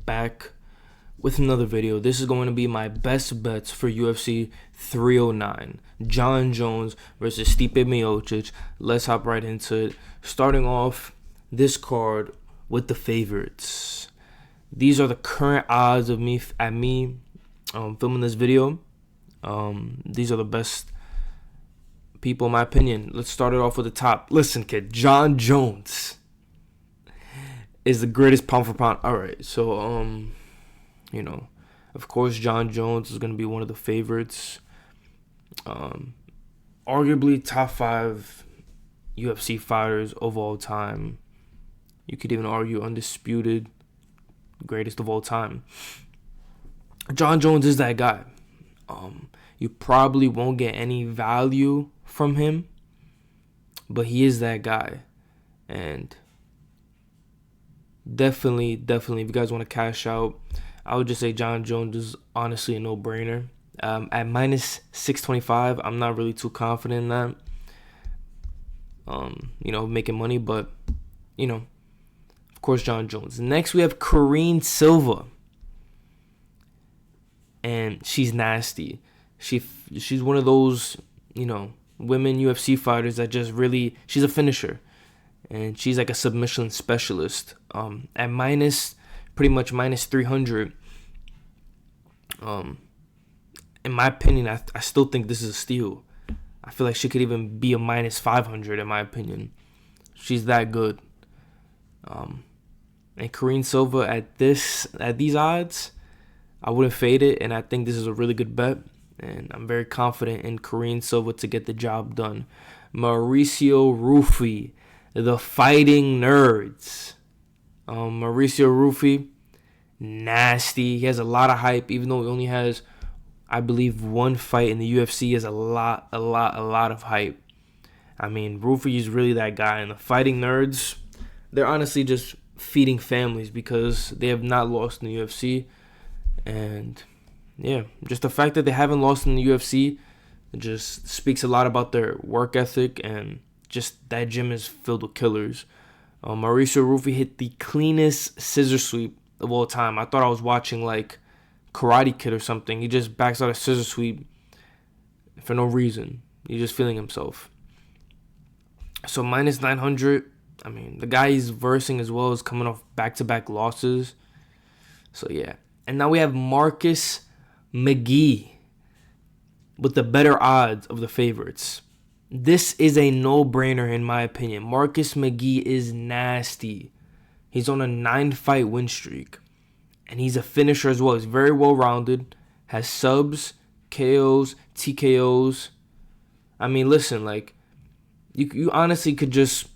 back with another video. This is going to be my best bets for UFC 309. Jon Jones versus Stipe Miocic. Let's hop right into it. Starting off this card with the favorites. These are the current odds of me filming this video. These are the best people in my opinion. Let's start it off with the top. Listen, kid, Jon Jones is the greatest pound for pound. All right, so of course Jon Jones is going to be one of the favorites. Arguably top 5 UFC fighters of all time. You could even argue undisputed greatest of all time. Jon Jones is that guy. You probably won't get any value from him, but he is that guy. And definitely, if you guys want to cash out, I would just say Jon Jones is honestly a no-brainer. At minus 625, I'm not really too confident in that. Making money, but of course, Jon Jones. Next, we have Karine Silva, and she's nasty. She's one of those women UFC fighters that just really, she's a finisher, and she's like a submission specialist. At pretty much minus 300. In my opinion, I still think this is a steal. I feel like she could even be a minus 500 in my opinion. She's that good. And Karine Silva at these odds, I wouldn't fade it, and I think this is a really good bet. And I'm very confident in Karine Silva to get the job done. Mauricio Rufy, the Fighting Nerds. Mauricio Rufy, nasty. He has a lot of hype, even though he only has, I believe, one fight in the UFC. He has a lot of hype. I mean, Rufy is really that guy. And the Fighting Nerds, they're honestly just feeding families because they have not lost in the UFC. And yeah, just the fact that they haven't lost in the UFC just speaks a lot about their work ethic, and just that gym is filled with killers. Mauricio Rufy hit the cleanest scissor sweep of all time. I thought I was watching like Karate Kid or something. He just backs out a scissor sweep for no reason. He's just feeling himself. So minus 900. I mean, the guy he's versing as well is coming off back-to-back losses. So yeah. And now we have Marcus McGee with the better odds of the favorites. This is a no-brainer in my opinion. Marcus McGee is nasty. He's on a 9-fight win streak. And he's a finisher as well. He's very well-rounded. Has subs, KOs, TKOs. I mean, listen, like, you honestly could just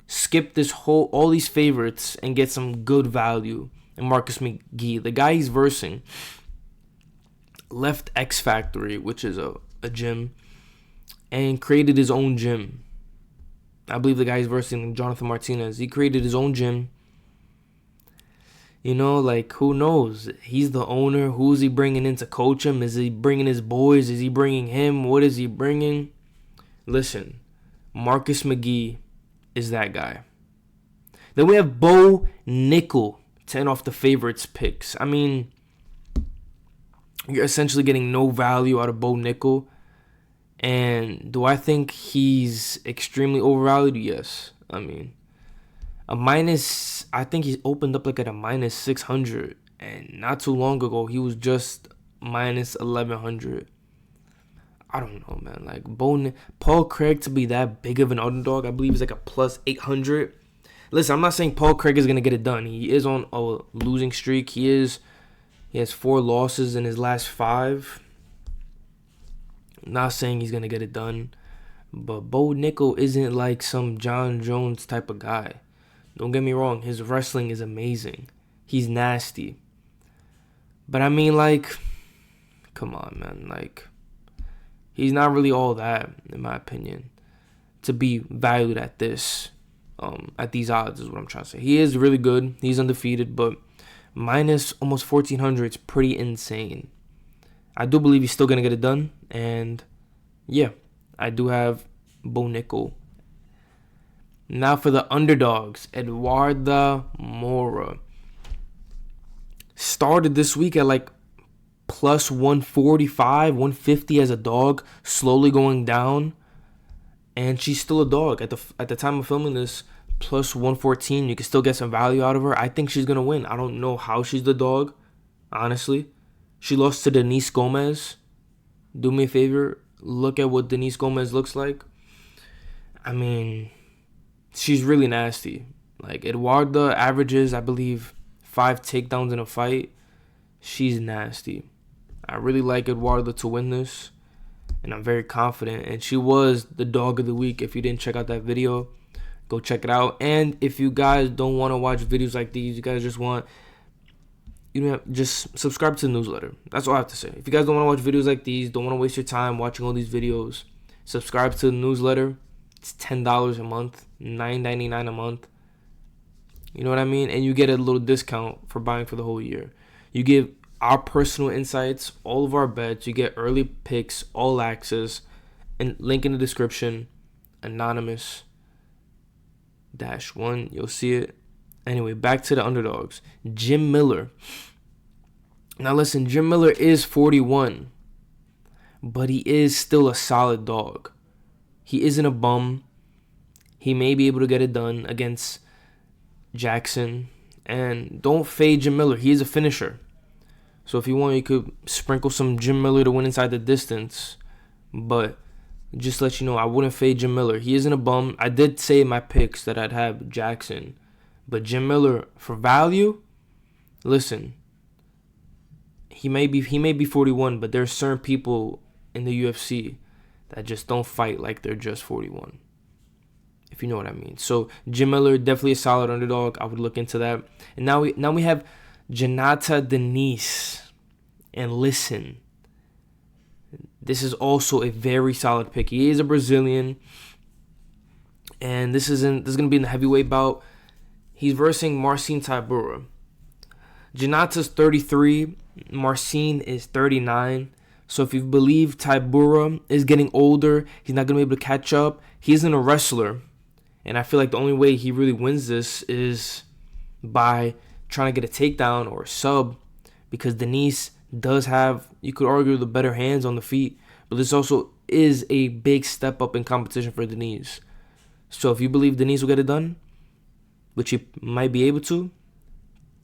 skip all these favorites and get some good value in Marcus McGee. The guy he's versing left X Factory, which is a gym, and created his own gym. I believe the guy he's versing, Jonathan Martinez, he created his own gym. Who knows? He's the owner. Who's he bringing in to coach him? Is he bringing his boys? Is he bringing him? What is he bringing? Listen, Marcus McGee is that guy. Then we have Bo Nickel, 10 off the favorites picks. I mean, you're essentially getting no value out of Bo Nickel. And do I think he's extremely overvalued? Yes. I mean, I think he's opened up like at a minus 600. And not too long ago, he was just minus 1100. I don't know, man. Like, Paul Craig to be that big of an underdog, I believe he's like a plus 800. Listen, I'm not saying Paul Craig is going to get it done. He is on a losing streak. He has 4 losses in his last 5. Not saying he's going to get it done. But Bo Nickel isn't like some Jon Jones type of guy. Don't get me wrong. His wrestling is amazing. He's nasty. But I mean, like, come on, man. Like, he's not really all that, in my opinion, to be valued at these odds is what I'm trying to say. He is really good. He's undefeated, but minus almost 1,400 is pretty insane. I do believe he's still going to get it done. And yeah, I do have Bo Nickel. Now for the underdogs, Eduardo Mora. started this week at like plus 145, 150 as a dog, slowly going down. And she's still a dog. At the time of filming this, plus 114. You can still get some value out of her. I think she's going to win. I don't know how she's the dog, honestly. She lost to Denise Gomez. Do me a favor. Look at what Denise Gomez looks like. I mean, she's really nasty. Like, Eduarda averages, I believe, 5 takedowns in a fight. She's nasty. I really like Eduarda to win this, and I'm very confident. And she was the dog of the week. If you didn't check out that video, go check it out. And if you guys don't want to watch videos like these, you guys just want, just subscribe to the newsletter. That's all I have to say. If you guys don't want to watch videos like these, don't want to waste your time watching all these videos, subscribe to the newsletter. It's $10 a month, $9.99 a month. You know what I mean? And you get a little discount for buying for the whole year. You get our personal insights, all of our bets. You get early picks, all access, and link in the description. Anonymous -1. You'll see it. Anyway, back to the underdogs. Jim Miller. Now listen, Jim Miller is 41, but he is still a solid dog. He isn't a bum. He may be able to get it done against Jackson. And don't fade Jim Miller. He is a finisher. So if you want, you could sprinkle some Jim Miller to win inside the distance. But just to let you know, I wouldn't fade Jim Miller. He isn't a bum. I did say in my picks that I'd have Jackson. But Jim Miller, for value, listen, he may be 41, but there's certain people in the UFC that just don't fight like they're just 41, if you know what I mean. So Jim Miller, definitely a solid underdog. I would look into that. And now we have Janata Denise. And listen, this is also a very solid pick. He is a Brazilian, and this is gonna be in the heavyweight bout. He's versing Marcin Tybura. Janata's 33, Marcin is 39. So if you believe Tybura is getting older, he's not gonna be able to catch up. He isn't a wrestler, and I feel like the only way he really wins this is by trying to get a takedown or a sub, because Denise does have, you could argue, the better hands on the feet, but this also is a big step up in competition for Denise. So if you believe Denise will get it done, which he might be able to,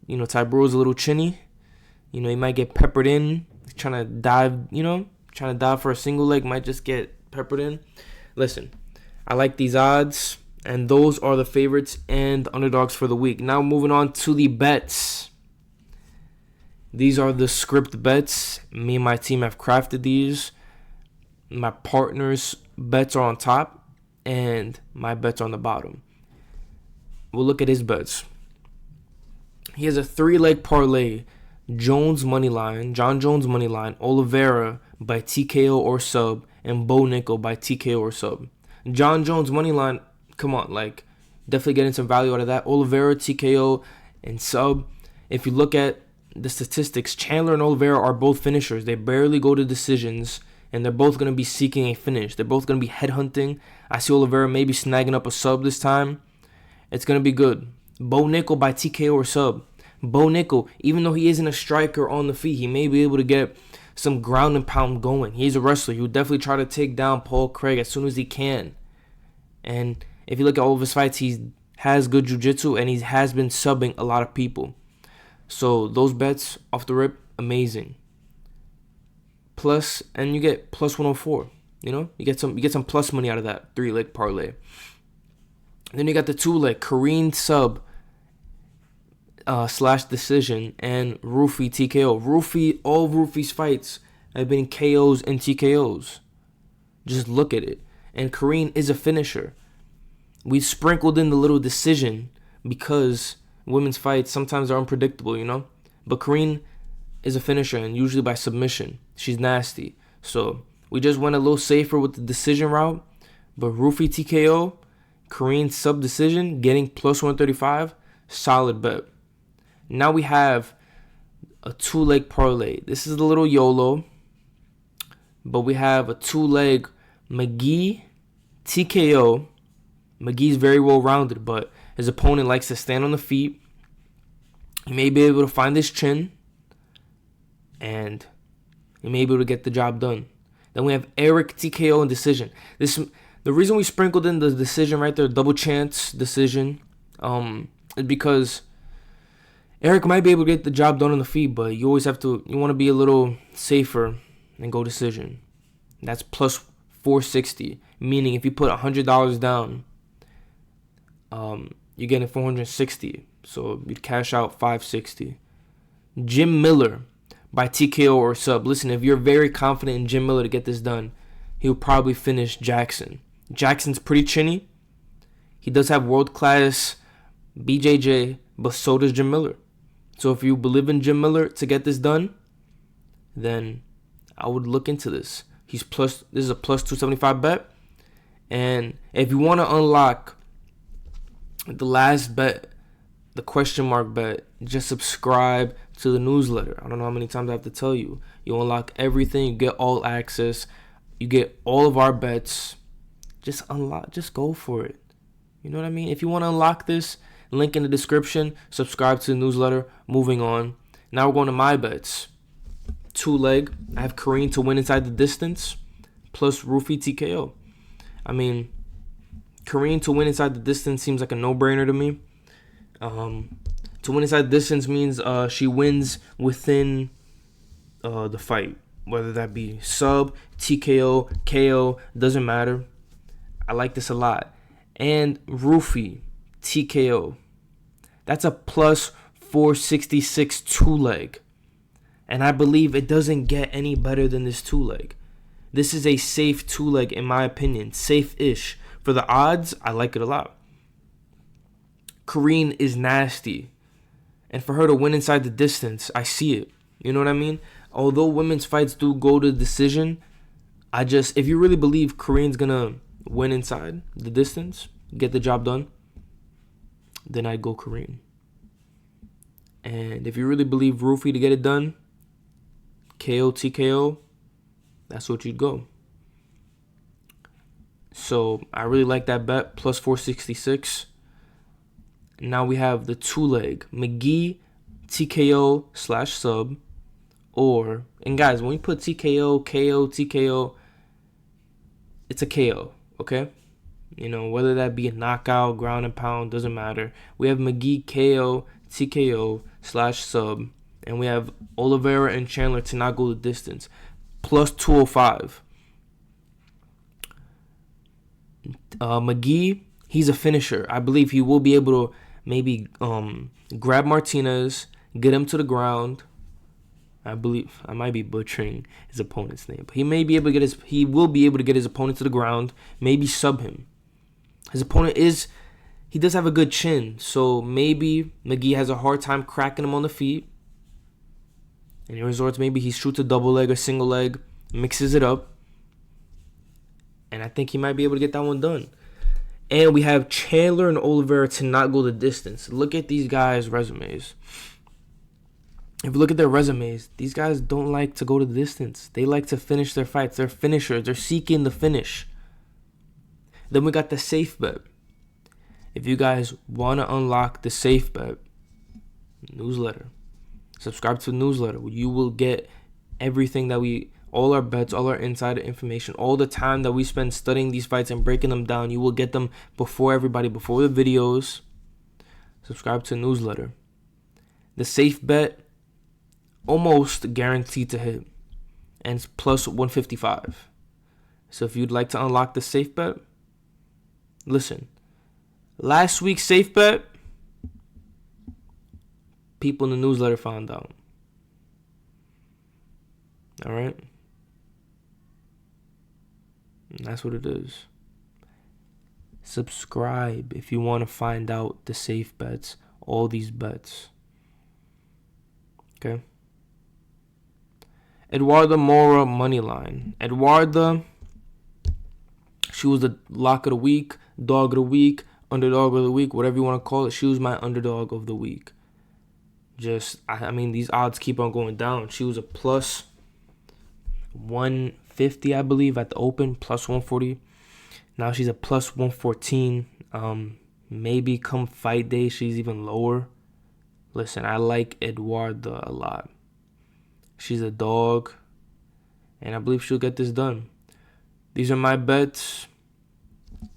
Tybura's a little chinny, he might get peppered in, trying to dive for a single leg, might just get peppered in. Listen, I like these odds, and those are the favorites and the underdogs for the week. Now moving on to the bets. These are the script bets. Me and my team have crafted these. My partner's bets are on top, and my bets are on the bottom. We'll look at his bets. He has a 3-leg parlay. John Jones money line, Oliveira by TKO or sub, and Bo Nickel by TKO or sub. John Jones money line, come on, definitely getting some value out of that. Oliveira, TKO, and sub. If you look at the statistics, Chandler and Oliveira are both finishers. They barely go to decisions, and they're both going to be seeking a finish. They're both going to be headhunting. I see Oliveira maybe snagging up a sub this time. It's going to be good. Bo Nickel by TKO or sub. Bo Nickel, even though he isn't a striker on the feet, he may be able to get some ground and pound going. He's a wrestler. He would definitely try to take down Paul Craig as soon as he can. And if you look at all of his fights, he has good jiu-jitsu, and he has been subbing a lot of people. So those bets off the rip, amazing. Plus, and you get plus 104. You get some plus money out of that 3-leg parlay. And then you got the 2-leg Korean sub / decision and Rufi TKO. All Rufi's fights have been KOs and TKOs. Just look at it. And Korean is a finisher. We sprinkled in the little decision because women's fights sometimes are unpredictable, But Korean is a finisher, and usually by submission. She's nasty. So we just went a little safer with the decision route. But Rufi TKO, Korean sub decision, getting plus 135, solid bet. Now we have a 2-leg parlay. This is a little YOLO, but we have a 2-leg McGee TKO. McGee's very well rounded, but his opponent likes to stand on the feet. He may be able to find his chin, and he may be able to get the job done. Then we have Eric TKO and decision. The reason we sprinkled in the decision right there, double chance decision, is because Eric might be able to get the job done on the feet, but you want to be a little safer and go decision. That's plus 460, meaning if you put $100 down, you're getting 460. So you'd cash out 560. Jim Miller by TKO or sub. Listen, if you're very confident in Jim Miller to get this done, he'll probably finish Jackson. Jackson's pretty chinny. He does have world-class BJJ, but so does Jim Miller. So if you believe in Jim Miller to get this done, then I would look into this. This is a plus 275 bet. And if you want to unlock the last bet, the question mark bet, just subscribe to the newsletter. I don't know how many times I have to tell you. You unlock everything. You get all access. You get all of our bets. Just go for it. You know what I mean? If you want to unlock this, link in the description. Subscribe to the newsletter. Moving on. Now we're going to my bets. 2-leg. I have Kareem to win inside the distance plus Rufy TKO. I mean, Kareem to win inside the distance seems like a no-brainer to me. To win inside the distance means she wins within the fight, whether that be sub, TKO, KO, doesn't matter. I like this a lot. And Rufy TKO, that's a plus 466 2-leg. And I believe it doesn't get any better than this 2-leg. This is a safe 2-leg in my opinion. Safe-ish. For the odds, I like it a lot. Kareem is nasty. And for her to win inside the distance, I see it. You know what I mean? Although women's fights do go to decision, if you really believe Kareem's going to win inside the distance, get the job done, then I'd go Kareem. And if you really believe Rufy to get it done, KO, TKO, that's what you'd go. So I really like that bet, plus 466. Now we have the 2-leg, McGee, TKO / sub, and guys, when we put TKO, KO, TKO, it's a KO, okay? You know, whether that be a knockout, ground and pound, doesn't matter. We have McGee, KO, TKO / sub, and we have Oliveira and Chandler to not go the distance, plus 205. McGee, he's a finisher. I believe he will be able to maybe grab Martinez, get him to the ground. I believe I might be butchering his opponent's name, but he will be able to get his opponent to the ground, maybe sub him. His opponent he does have a good chin, so maybe McGee has a hard time cracking him on the feet. And he resorts, maybe he shoots a double leg or single leg, mixes it up. And I think he might be able to get that one done. And we have Chandler and Oliveira to not go the distance. Look at these guys' resumes. If you look at their resumes, these guys don't like to go to the distance. They like to finish their fights. They're finishers. They're seeking the finish. Then we got the safe bet. If you guys want to unlock the safe bet, newsletter. Subscribe to the newsletter. You will get everything all our bets, all our insider information, all the time that we spend studying these fights and breaking them down. You will get them before everybody, before the videos. Subscribe to the newsletter. The safe bet, almost guaranteed to hit. And it's plus 155. So if you'd like to unlock the safe bet, listen. Last week's safe bet, people in the newsletter found out. All right? And that's what it is. Subscribe if you want to find out the safe bets, all these bets. Okay? Eduarda Mora money line. Eduarda, she was the lock of the week, dog of the week, underdog of the week, whatever you want to call it. She was my underdog of the week. I mean, these odds keep on going down. She was a plus 150, I believe, at the open, plus 140. Now she's a plus 114. Maybe come fight day, she's even lower. Listen, I like Eduarda a lot. She's a dog. And I believe she'll get this done. These are my bets.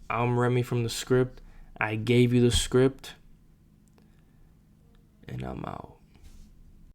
I'm Remy from the script. I gave you the script. And I'm out.